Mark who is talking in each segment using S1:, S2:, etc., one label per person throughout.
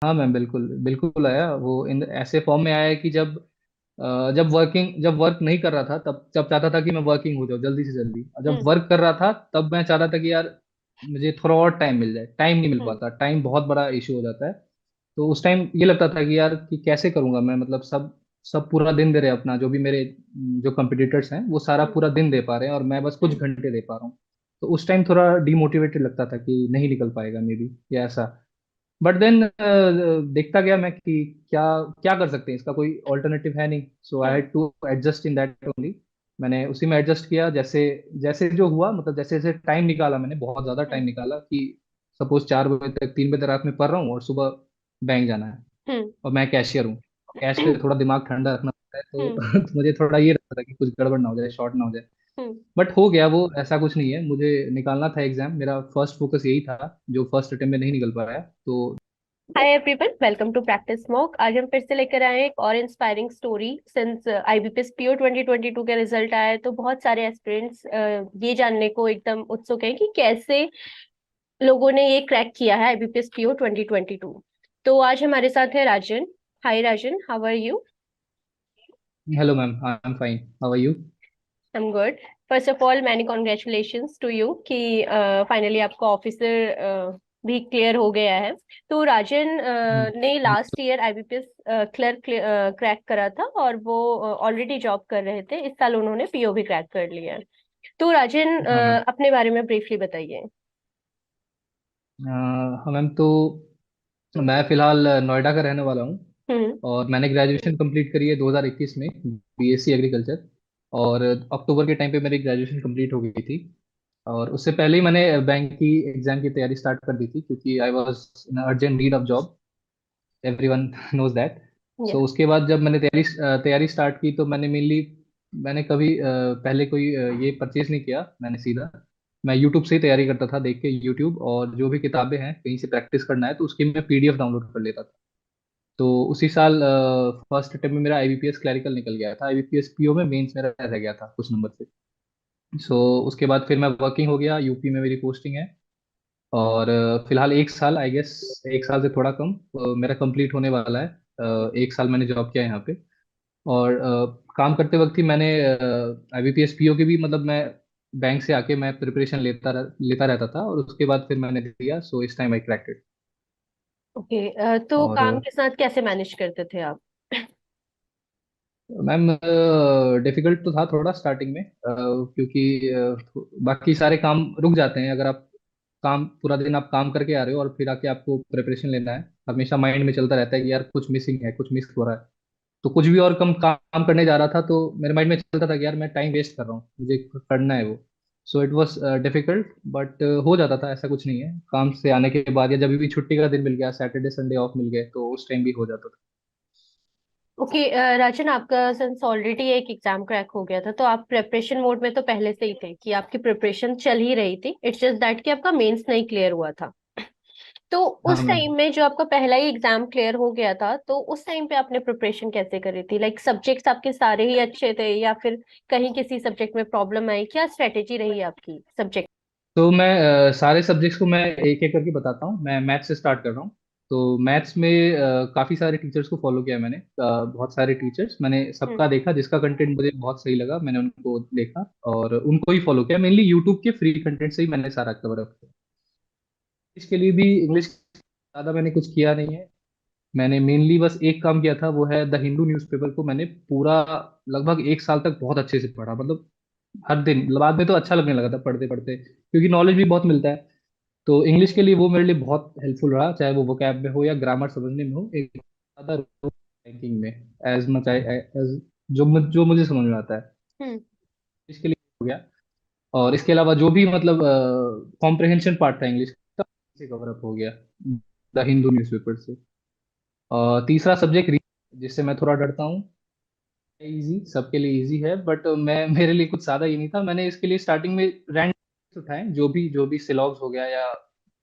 S1: हाँ मैम, बिल्कुल बिल्कुल आया। वो इन ऐसे फॉर्म में आया है कि जब वर्क नहीं कर रहा था तब जब चाहता था कि मैं वर्किंग हो जाऊँ जल्दी से जल्दी, और जब
S2: हम्म।
S1: वर्क कर रहा था तब मैं चाहता था कि यार मुझे थोड़ा और टाइम मिल जाए। टाइम नहीं मिल
S2: हम्म।
S1: पाता, टाइम बहुत बड़ा इशू हो जाता है। तो उस टाइम ये लगता था कि यार कि कैसे करूंगा मैं, मतलब सब सब पूरा दिन दे रहे हैं अपना, जो भी मेरे जो कंपटीटर्स हैं वो सारा
S2: हम्म।
S1: पूरा दिन दे पा रहे हैं और मैं बस कुछ
S2: हम्म।
S1: घंटे दे पा रहा हूँ। तो उस टाइम थोड़ा डिमोटिवेटेड लगता था कि नहीं निकल पाएगा मे बी, या ऐसा। बट देन देखता गया मैं कि क्या क्या कर सकते हैं, इसका कोई ऑल्टरनेटिव है नहीं। So I
S2: hmm.
S1: Had to adjust in that only. मैंने उसी में एडजस्ट किया, जैसे जैसे जो हुआ, मतलब जैसे जैसे टाइम निकाला, मैंने बहुत ज़्यादा टाइम
S2: हम्म।
S1: निकाला कि सपोज 4 बजे तक 3 बजे रात में पढ़ रहा हूँ और सुबह बैंक जाना है,
S2: हम्म।
S1: और मैं कैशियर हूँ। कैश पे थोड़ा दिमाग ठंडा रखना पड़ता है,
S2: हम्म।
S1: तो मुझे थोड़ा ये रहता था कि कुछ गड़बड़ ना हो जाए, शॉर्ट ना हो जाए।
S2: हम्म।
S1: बट हो गया वो, ऐसा कुछ नहीं है। मुझे निकालना था एग्जाम, मेरा फर्स्ट फोकस यही था, जो फर्स्ट अटेम्प्ट में नहीं निकल पाया तो।
S2: Hi everyone, welcome to practice smoke. आज हम फिर से लेकर आए हैं एक और inspiring story. Since IBPS PO 2022 का रिजल्ट आया है तो बहुत सारे एस्पिरेंट्स ये जानने को एकदम उत्सुक हैं कि कैसे लोगों ने ये क्रैक किया है आईबीपीएस पीओ 2022। तो आज हमारे साथ है Rajan. Hi Rajan, how are you?
S1: Hello ma'am, I am fine, how are you?
S2: I am good. First of all many congratulations to you कि फाइनली आपका ऑफिसर भी क्लियर हो गया है। तो राजन ने last year IBPS clerk crack करा था और वो ऑलरेडी जॉब कर रहे थे। इस साल उन्होंने पीओ भी क्रैक कर लिया है। तो राजन,
S1: हाँ मैम।
S2: अपने बारे में ब्रीफली बताइए।
S1: हाँ मैम, तो मैं फिलहाल नोएडा का रहने वाला हूँ।
S2: हम्म।
S1: और मैंने ग्रेजुएशन कंप्लीट करी है 2021 में, बीएससी एग्रीकल्चर। और अक्टूबर के टाइम पे मेरी ग्रेजुएशन कंप्लीट हो गई थी। और उससे पहले ही मैंने बैंक की एग्जाम की तैयारी स्टार्ट कर दी थी, क्योंकि I was in urgent need of job. Everyone knows that.
S2: Yeah.
S1: So उसके बाद जब मैंने तैयारी स्टार्ट की, तो मैंने कभी पहले कोई ये परचेज नहीं किया। मैंने सीधा मैं यूट्यूब से ही तैयारी करता था, देख के यूट्यूब, और जो भी किताबें हैं कहीं से प्रैक्टिस करना है तो उसकी मैं पीडीएफ डाउनलोड कर लेता था। तो उसी साल फर्स्ट अटेम्प्ट में मेरा आईबीपीएस क्लरिकल निकल गया था, आईबीपीएस पीओ में मेंस मेरा रह गया था कुछ नंबर से। सो उसके बाद फिर मैं वर्किंग हो गया, यूपी में मेरी पोस्टिंग है। और फिलहाल 1 साल, आई गेस 1 साल से थोड़ा कम मेरा कंप्लीट होने वाला है। 1 साल मैंने जॉब किया है यहाँ पे। और काम करते वक्त ही मैंने आईबीपीएस पीओ की भी, मतलब मैं बैंक से आके मैं प्रिपरेशन लेता रहता था, और उसके बाद फिर मैंने दिया। सो इस time I cracked it.
S2: Okay, तो
S1: और
S2: काम के साथ कैसे मैनेज करते थे आप?
S1: मैम, डिफिकल्ट तो था थोड़ा स्टार्टिंग में, क्योंकि बाकी सारे काम रुक जाते हैं अगर आप काम पूरा दिन आप काम करके आ रहे हो और फिर आके आपको प्रिपरेशन लेना है। हमेशा माइंड में चलता रहता है कि यार कुछ मिसिंग है, कुछ मिस हो रहा है। तो कुछ भी और कम काम करने जा रहा था तो मेरे माइंड में चलता था कि यार मैं टाइम वेस्ट कर रहा हूँ, मुझे करना है वो। So it was difficult, but हो जाता था, ऐसा कुछ नहीं है। काम से आने के बाद या जब भी छुट्टी का दिन मिल गया, सैटरडे संडे ऑफ मिल गए, तो उस टाइम भी हो जाता था।
S2: ओके, राजन, आपका सिंस ऑलरेडी एक एग्जाम क्रैक हो गया था तो आप प्रिपरेशन मोड में तो पहले से ही थे कि आपकी प्रिपरेशन चल ही रही थी। इट्स जस्ट दैट कि आपका मेंस नहीं क्लियर हुआ था। तो
S1: हाँ
S2: उस
S1: मैम।
S2: टाइम में जो आपका पहला ही एग्जाम क्लियर हो गया था तो उस टाइम पे आपने प्रिपरेशन कैसे करी थी? लाइक सब्जेक्ट्स आपके सारे ही अच्छे थे या फिर कहीं किसी सब्जेक्ट में प्रॉब्लम आई? क्या स्ट्रेटेजी रही आपकी सब्जेक्ट?
S1: तो मैं सारे सब्जेक्ट्स को मैं एक एक करके बताता हूँ। मैं मैथ्स से स्टार्ट कर रहा हूँ। तो मैथ्स में काफ़ी सारे टीचर्स को फॉलो किया मैंने, बहुत सारे टीचर्स मैंने
S2: हम्म।
S1: सबका देखा, जिसका कंटेंट मुझे बहुत सही लगा मैंने उनको देखा और उनको ही फॉलो किया। मेनली यूट्यूब के फ्री कंटेंट से ही मैंने सारा कवर अप किया। इसके लिए भी इंग्लिश ज़्यादा मैंने कुछ किया नहीं है। मैंने मेनली बस एक काम किया था, वो है द हिंदू न्यूज़पेपर को मैंने पूरा लगभग 1 साल तक बहुत अच्छे से पढ़ा। मतलब हर दिन, मतलब बाद में तो अच्छा लगने लगा था पढ़ते पढ़ते, क्योंकि नॉलेज भी बहुत मिलता है। तो इंग्लिश के लिए वो मेरे लिए बहुत हेल्पफुल रहा, चाहे वो वोकैब में हो या ग्रामर समझने में हो। एक ज्यादा रैंकिंग में एज मच एज जो मुझे समझ में आता है,
S2: हम्म।
S1: इसके लिए हो गया। और इसके अलावा जो भी मतलब कॉम्प्रिहेंशन पार्ट था इंग्लिश का, से कवर अप हो गया द हिंदू न्यूज़पेपर से। और तीसरा सब्जेक्ट जिससे मैं थोड़ा डरता हूँ, इजी सबके लिए इजी है, बट मैं मेरे लिए कुछ ज्यादा ही नहीं था। मैंने इसके लिए स्टार्टिंग में रैंडम उठाए, जो भी सिलॉग्स हो गया या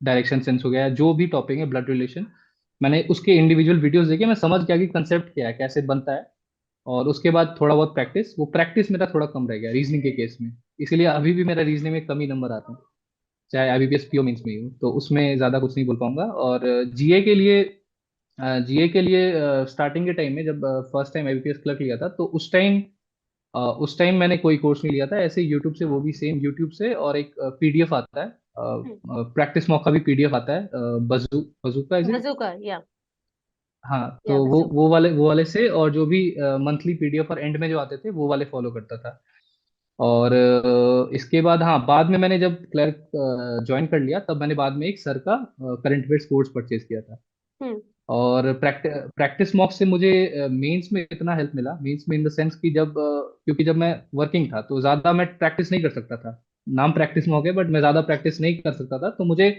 S1: डायरेक्शन सेंस हो गया, जो भी टॉपिक है ब्लड रिलेशन, मैंने उसके इंडिविजुअल वीडियोस देखे, मैं समझ गया कि कंसेप्ट क्या है, कैसे बनता है। और उसके बाद थोड़ा बहुत प्रैक्टिस, वो प्रैक्टिस मेरा थोड़ा कम रह गया रीजनिंग के केस में। इसीलिए अभी भी मेरा रीजनिंग में कम ही नंबर आते हैं, चाहे आईबीपीएस पीओ मेंस में ही हो। तो उसमें ज्यादा कुछ नहीं बोल पाऊंगा। और जीए के लिए जीए के लिए स्टार्टिंग के टाइम में जब फर्स्ट टाइम आईबीपीएस क्लर्क लिया था, तो उस टाइम मैंने कोई कोर्स नहीं लिया था, ऐसे यूट्यूब से, वो भी सेम यूट्यूब से, और एक पीडीएफ आता है,
S2: हम्म।
S1: प्रैक्टिस मॉक का भी पीडीएफ आता है, बजूका इज इट।
S2: बजूका
S1: हाँ, तो
S2: या
S1: वो
S2: बजूका।
S1: वो वाले से, और जो भी मंथली पीडीएफ और एंड में जो आते थे वो वाले फॉलो करता था। और इसके बाद, हाँ, बाद में मैंने जब क्लर्क ज्वाइन कर लिया, तब मैंने बाद में एक सर का करंट अफेयर्स कोर्स परचेज किया था।
S2: हम्म।
S1: और प्रैक्टिस मॉक से मुझे मेंस में इतना हेल्प मिला, मेंस में इन द सेंस कि क्योंकि जब मैं वर्किंग था तो ज़्यादा मैं प्रैक्टिस नहीं कर सकता था। नाम प्रैक्टिस मॉक है, बट मैं ज़्यादा प्रैक्टिस नहीं कर सकता था, तो मुझे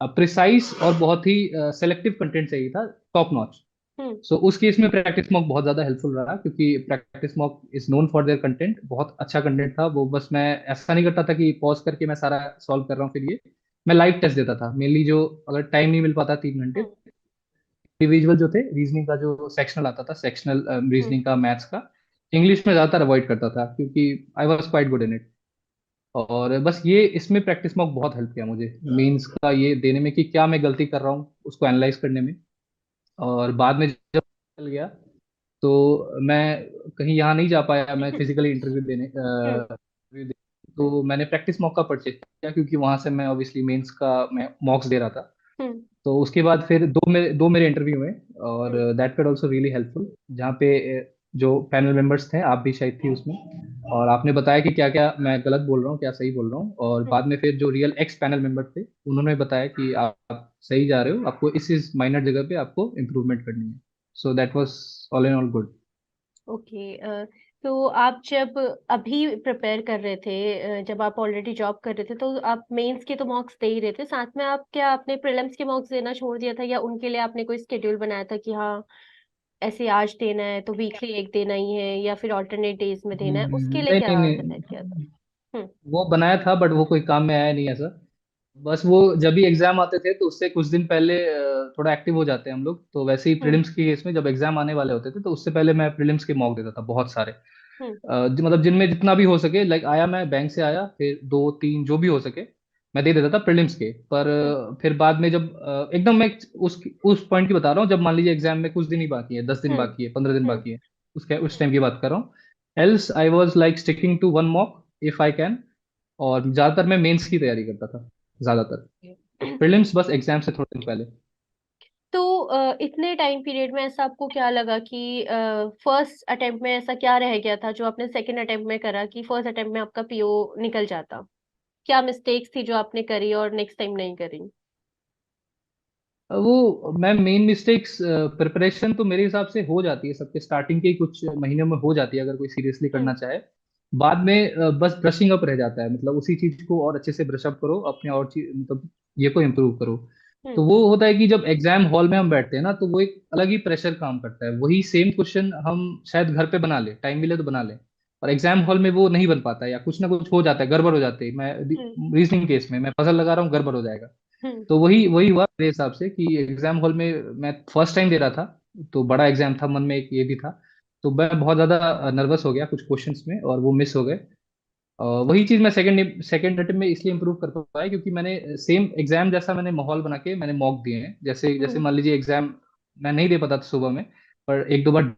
S1: प्रिसाइज और बहुत ही सेलेक्टिव कंटेंट चाहिए था, टॉप नॉच।
S2: हम्म।
S1: सो उस केस में प्रैक्टिस मॉक बहुत ज़्यादा हेल्पफुल रहा, क्योंकि practice mock is known for their content, बहुत अच्छा कंटेंट था वो। बस मैं ऐसा नहीं करता था कि पॉज करके मैं सारा सॉल्व कर रहा हूँ, फिर ये मैं लाइव टेस्ट देता था मेनली। जो अगर टाइम नहीं मिल पाता 3 घंटे,
S2: हम्म।
S1: इंडिविजुअल जो थे, रीजनिंग का जो सेक्शनल आता था, सेक्शनल
S2: हम्म।
S1: रीजनिंग का, मैथ्स का, इंग्लिश में ज्यादातर अवॉइड करता था, क्योंकि I was quite good in it. और बस ये इसमें प्रैक्टिस में बहुत हेल्प किया मुझे, मेंस का ये देने में कि क्या मैं गलती कर रहा हूँ उसको एनालाइज करने में। और बाद में जब चल गया, तो मैं कहीं यहाँ नहीं जा पाया, मैं फिजिकली इंटरव्यू देने
S2: हम्म।
S1: तो मैंने प्रैक्टिस मॉक का परचेज किया, क्योंकि वहां से मैं ऑब्वियसली मेंस का मैं मॉक्स दे रहा था।
S2: हम्म।
S1: तो उसके बाद फिर दो मेरे इंटरव्यू हुए, और
S2: hmm.
S1: That were also really helpful, जहाँ पे जो पैनल मेंबर्स थे, आप भी शायद थी उसमें, और आपने बताया कि क्या क्या मैं गलत बोल रहा हूँ, क्या सही बोल रहा हूँ। और
S2: हम्म।
S1: बाद में फिर जो रियल एक्स पैनल मेंबर थे, उन्होंने बताया कि आप सही जा रहे हो, आपको इस माइनर जगह पे आपको इम्प्रूवमेंट करनी है। So that was all in all good.
S2: Okay. तो आप जब अभी प्रिपेयर कर रहे थे, जब आप ऑलरेडी जॉब कर रहे थे, तो आप मेंस के तो मॉक्स दे ही रहे थे, साथ में आप क्या आपने प्रीलिम्स के मॉक्स देना छोड़ दिया था, या उनके लिए आपने कोई स्केड्यूल बनाया था कि हाँ ऐसे आज देना है तो वीकली एक देना ही है, या फिर ऑल्टरनेट डेज में देना है, उसके लिए
S1: नहीं
S2: क्या
S1: नहीं
S2: डिसाइड किया था?
S1: नहीं,
S2: हम्म।
S1: वो बनाया था, बट वो कोई काम में आया नहीं ऐसा। बस वो जब भी एग्जाम आते थे तो उससे कुछ दिन पहले थोड़ा एक्टिव हो जाते हैं हम लोग, तो वैसे ही
S2: हम्म।
S1: प्रीलिम्स के केस में जब एग्जाम आने वाले होते थे, तो उससे पहले मैं प्रीलिम्स के मॉक देता था बहुत सारे।
S2: हम्म।
S1: मतलब जिनमें जितना भी हो सके, लाइक आया, मैं बैंक से आया, फिर दो तीन जो भी हो सके मैं दे देता था प्रीलिम्स के। पर
S2: हम्म।
S1: फिर बाद में जब एकदम मैं उस पॉइंट की बता रहा हूँ, जब मान लीजिए एग्जाम में कुछ दिन ही बाकी है, 10 दिन
S2: हम्म।
S1: बाकी है, 15 दिन
S2: हम्म।
S1: बाकी है, उस टाइम की बात कर रहा हूँ। Else I was like sticking to one mock if I can. और ज्यादातर मैं मेंस की तैयारी करता था, ज्यादातर।
S2: हम्म।
S1: प्रीलिम्स बस एग्जाम से थोड़े दिन पहले।
S2: तो इतने टाइम पीरियड में ऐसा आपको क्या लगा कि फर्स्ट अटेम्प्ट में ऐसा क्या रह गया था जो आपने सेकंड अटेम्प्ट में करा कि फर्स्ट अटेम्प्ट में आपका पीओ निकल जाता? क्या मिस्टेक्स थी जो आपने करी और नेक्स्ट टाइम नहीं करी?
S1: वो मैं मेन मिस्टेक्स, प्रिपरेशन तो मेरे हिसाब से हो जाती है सबके, स्टार्टिंग के ही कुछ महीनों में हो जाती है अगर कोई सीरियसली करना
S2: हम्म।
S1: चाहे। बाद में बस ब्रशिंग अप रह जाता है, मतलब उसी चीज को और अच्छे से ब्रश अप करो, अपने और चीज, मतलब ये को इम्प्रूव करो। तो
S2: हम्म।
S1: वो होता है कि जब एग्जाम हॉल में हम बैठते हैं ना, तो वो एक अलग ही प्रेशर काम करता है, वही सेम क्वेश्चन हम शायद घर पे बना ले, टाइम मिले तो बना ले, और एग्जाम हॉल में वो नहीं बन पाता है, या कुछ ना कुछ हो जाता है, गड़बड़ हो जाती है। मैं
S2: हम्म।
S1: रीजनिंग केस में मैं पजल लगा रहा हूँ, गड़बड़ हो जाएगा।
S2: हम्म।
S1: तो वही वही हुआ मेरे हिसाब से कि एग्जाम हॉल में मैं फर्स्ट टाइम दे रहा था, तो बड़ा एग्जाम था, मन में एक ये भी था, तो मैं बहुत ज्यादा नर्वस हो गया कुछ क्वेश्चंस में, और वो मिस हो गए। वही चीज मैं सेकंड सेकंड अटेम्प्ट में इसलिए इंप्रूव कर पाया, क्योंकि मैंने सेम एग्जाम जैसा मैंने माहौल बना के मैंने मॉक दिए हैं, जैसे जैसे
S2: हम्म।
S1: मान लीजिए एग्जाम मैं नहीं दे पाता था सुबह में, पर एक दो बार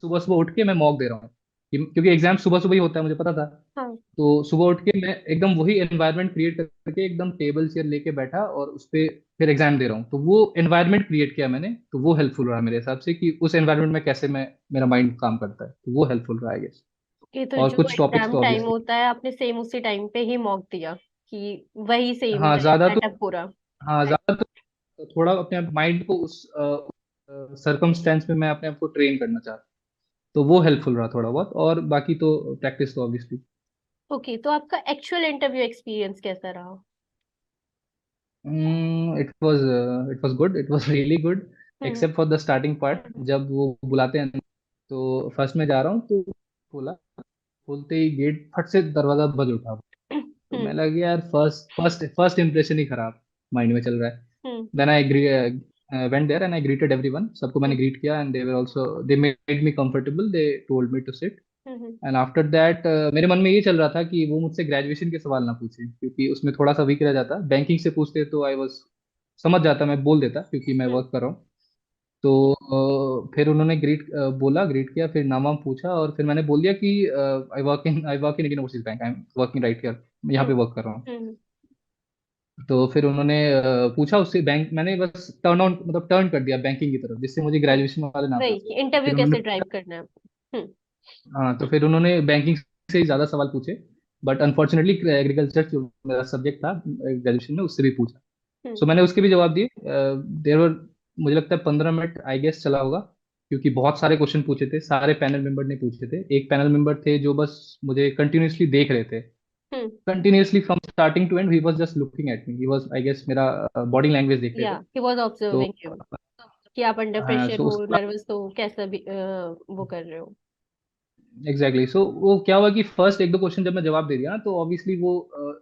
S1: सुबह सुबह उठ के मैं मॉक दे रहा हूँ, क्योंकि एग्जाम सुबह सुबह ही होता है, मुझे पता था।
S2: हाँ।
S1: तो सुबह उठ के मैं एकदम वही एनवायरनमेंट क्रिएट करके एकदम टेबल चेयर लेके बैठा, और उस पे फिर एग्जाम दे रहा हूँ, तो वो एनवायरनमेंट क्रिएट किया मैंने, तो वो हेल्पफुल रहा मेरे हिसाब से, कि उस एनवायरनमेंट में कैसे मैं मेरा माइंड काम करता है, तो वो हेल्पफुल रहा, आई गेस।
S2: ये तो
S1: और
S2: जो
S1: कुछ टॉपिक्स
S2: एग्जाम
S1: तो
S2: टाइम
S1: ऑब्वियसली,
S2: होता है आपने सेम उसी टाइम पे ही मॉक दिया कि वही सेम
S1: हाँ
S2: रहे
S1: ज्यादा तो
S2: सेटअप पूरा?
S1: हाँ ज्यादा तो थोड़ा अपने माइंड को उस सरकमस्टेंस में मैं अपने आप को ट्रेन करना चाहता, तो वो हेल्पफुल रहा थोड़ा बहुत, और बाकी तो प्रैक्टिस तो ऑब्वियसली।
S2: ओके, तो आपका एक्चुअल इंटरव्यू एक्सपीरियंस कैसा रहा?
S1: It was good, it was really good,
S2: hmm.
S1: Except for the starting part, जब वो बुलाते हैं। तो फर्स्ट में जा रहा हूँ, तो बोला, खोलते ही गेट फट से दरवाजा बज उठा, तो मैं
S2: हम्म।
S1: लगा यार फर्स्ट फर्स्ट फर्स्ट इंप्रेशन ही खराब माइंड में चल रहा है।
S2: Hmm.
S1: Then I went there and I greeted everyone, सबको मैंने
S2: हम्म।
S1: ग्रीट किया, and they made me comfortable, they told me to sit।
S2: Hmm.
S1: And after that मेरे मन में ये चल रहा था कि वो मुझसे ग्रेजुएशन के सवाल ना पूछे, क्योंकि उसमें थोड़ा सा वीक रह जाता, बैंकिंग से पूछते तो आई वाज समझ जाता, मैं बोल देता, क्योंकि मैं
S2: हम्म।
S1: वर्क कर रहा हूँ। तो फिर उन्होंने बोला, ग्रीट किया, फिर नाम वाम पूछा, और फिर मैंने बोल दिया कि I work in Indian overseas bank, I am working right here, यहाँ पे
S2: हम्म।
S1: वर्क कर रहा हूँ।
S2: हम्म।
S1: तो फिर उन्होंने पूछा उससे, बैंक मैंने बस टर्न कर दिया बैंकिंग की तरफ, जिससे मुझे ग्रेजुएशन वाले नाम
S2: वही
S1: याद
S2: कि
S1: रहे।
S2: इंटरव्यू
S1: फिर उन्होंने
S2: कैसे ड्राइव
S1: पूछा,
S2: करना है। हम्म।
S1: हाँ, तो फिर उन्होंने बैंकिंग से ही ज्यादा सवाल पूछे, बट अनफॉर्चुनेटली एग्रीकल्चर जो मेरा सब्जेक्ट था ग्रेजुएशन में, उससे भी पूछा।
S2: हम्म।
S1: सो मैंने उसके भी जवाब दिए। देर वर मुझे लगता है 15 मिनट आई गेस चला होगा, क्योंकि बहुत सारे क्वेश्चन पूछे थे, सारे पैनल मेंबर ने पूछे थे। एक पैनल मेंबर थे जो बस मुझे कंटिन्यूअसली देख रहे थे,
S2: hmm.
S1: Continuously from starting to end, he was just looking at me, he was I guess मेरा बॉडी लैंग्वेज देख रहे
S2: या
S1: थे।
S2: ही वाज
S1: तो
S2: ऑब्जर्विंग यू कि आप अंडर प्रेशर
S1: सो
S2: हो,
S1: उसके बाद
S2: नर्वस हो, कैसा भी वो कर रहे हो।
S1: एग्जैक्टली, सो वो क्या हुआ कि फर्स्ट एक दो क्वेश्चन जब मैं जवाब दे दिया, तो ऑब्वियसली वो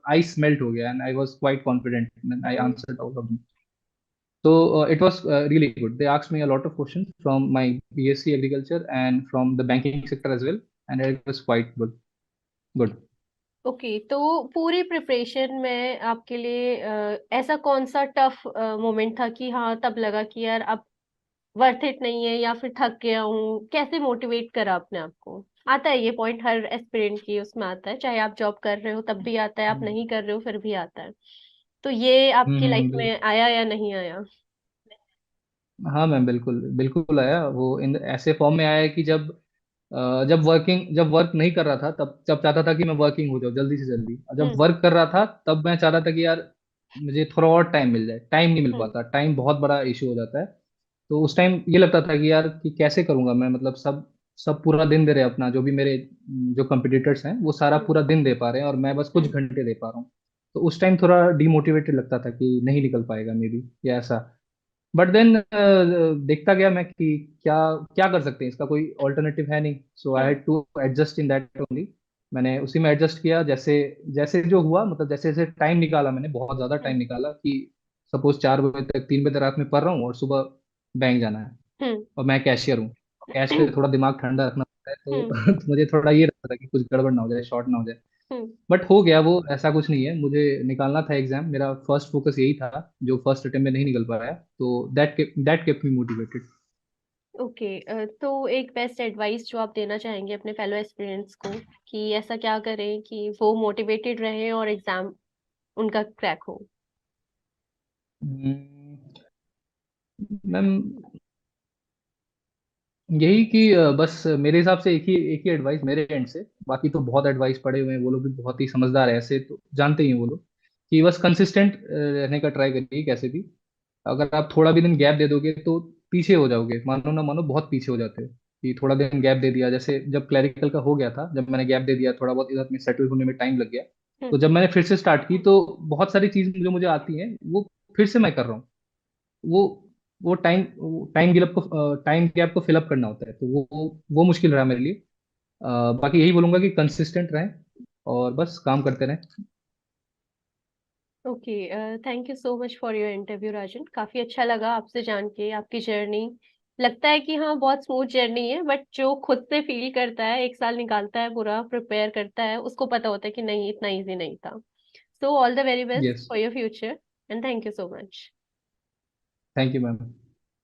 S1: आइस मेल्ट हो गया, and I was quite confident and I
S2: hmm.
S1: Answered all of them. So it was really good. They asked me a lot of questions from my BSc agriculture and from the banking sector as well, and it was quite good. Good.
S2: Okay, तो पूरी preparation में आपके लिए ऐसा कौन सा tough moment था कि हाँ तब लगा कि यार अब वर्थ इट नहीं है या फिर थक गया हूँ? कैसे मोटिवेट करा अपने आप को? आता है ये पॉइंट, हर एस्पिरेंट की उसमें आता है, चाहे आप जॉब कर रहे हो तब भी आता है, आप नहीं कर रहे हो फिर भी आता है। तो ये आपकी लाइफ
S1: बिल्कुल।
S2: में आया या नहीं आया?
S1: हाँ मैम, बिल्कुल बिल्कुल आया। वो इन ऐसे फॉर्म में आया है कि जब वर्क नहीं कर रहा था, तब जब चाहता था कि मैं वर्किंग हो जाऊँ जल्दी से जल्दी, और जब
S2: हम्म।
S1: वर्क कर रहा था तब मैं चाहता था कि यार मुझे थोड़ा और टाइम मिल जाए। टाइम नहीं मिल
S2: हम्म।
S1: पाता, टाइम बहुत बड़ा इशू हो जाता है। तो उस टाइम ये लगता था कि यार कि कैसे करूंगा मैं, मतलब सब सब पूरा दिन दे रहे हैं अपना, जो भी मेरे जो कंपटीटर्स हैं वो सारा
S2: हम्म।
S1: पूरा दिन दे पा रहे हैं, और मैं बस कुछ
S2: हम्म।
S1: घंटे दे पा रहा हूँ। तो उस टाइम थोड़ा डिमोटिवेटेड लगता था कि नहीं निकल पाएगा मे बी, या ऐसा। बट देन देखता गया मैं कि क्या क्या कर सकते हैं, इसका कोई ऑल्टरनेटिव है नहीं। So I
S2: hmm.
S1: Had to adjust in that only. मैंने उसी में एडजस्ट किया, जैसे जैसे जो हुआ, मतलब जैसे जैसे टाइम निकाला, मैंने बहुत ज्यादा टाइम
S2: हम्म।
S1: निकाला कि सपोज 4 बजे तक, 3 बजे तक रात में पढ़ रहा हूँ, और सुबह बैंक जाना है,
S2: हम्म।
S1: और मैं कैशियर हूँ। कैश पे
S2: हम्म।
S1: थोड़ा दिमाग ठंडा रखना पड़ता है,
S2: हम्म।
S1: तो तो मुझे थोड़ा ये रहता था कि कुछ गड़बड़ ना हो जाए, शॉर्ट ना हो जाए।
S2: हम्म।
S1: बट हो गया वो, ऐसा कुछ नहीं है। मुझे निकालना था एग्जाम, मेरा फर्स्ट फोकस यही था, जो फर्स्ट अटेम्प्ट में नहीं निकल पाया, तो that kept me motivated.
S2: Okay, तो एक बेस्ट एडवाइस जो आप देना चाहेंगे अपने फेलो एस्पिरेंट्स को कि ऐसा क्या करें कि वो मोटिवेटेड रहे और एग्जाम उनका क्रैक हो?
S1: मैम, यही कि बस मेरे हिसाब से एक ही एडवाइस मेरे एंड से, बाकी तो बहुत एडवाइस पड़े हुए हैं, वो लोग भी बहुत ही समझदार है, ऐसे तो जानते ही हैं वो लोग, कि बस कंसिस्टेंट रहने का ट्राई करिए कैसे भी। अगर आप थोड़ा भी दिन गैप दे दोगे तो पीछे हो जाओगे, मानो ना मानो बहुत पीछे हो जाते हो। कि थोड़ा दिन गैप दे दिया, जैसे जब क्लैरिकल का हो गया था, जब मैंने गैप दे दिया थोड़ा बहुत, इधर में सेटल होने में टाइम लग गया।
S2: हम्म।
S1: तो जब मैंने फिर से स्टार्ट की, तो बहुत सारी चीज जो मुझे आती हैं वो फिर से मैं कर रहा हूँ। वो वो टाइम गैप को फिलअप करना होता है, तो वो मुश्किल रहा मेरे लिए। बाकी यही बोलूंगा कि कंसिस्टेंट रहें, और बस काम करते रहें।
S2: Okay, thank you so much for your interview Rajan. काफी अच्छा लगा आपसे जान के आपकी जर्नी। लगता है कि हाँ बहुत स्मूथ जर्नी है, बट जो खुद से फील करता है, एक साल निकालता है पूरा प्रिपेयर करता है, उसको पता होता है कि नहीं इतना इजी नहीं था। So all the very best
S1: yes.
S2: For your future and thank you so much.
S1: Thank you ma'am.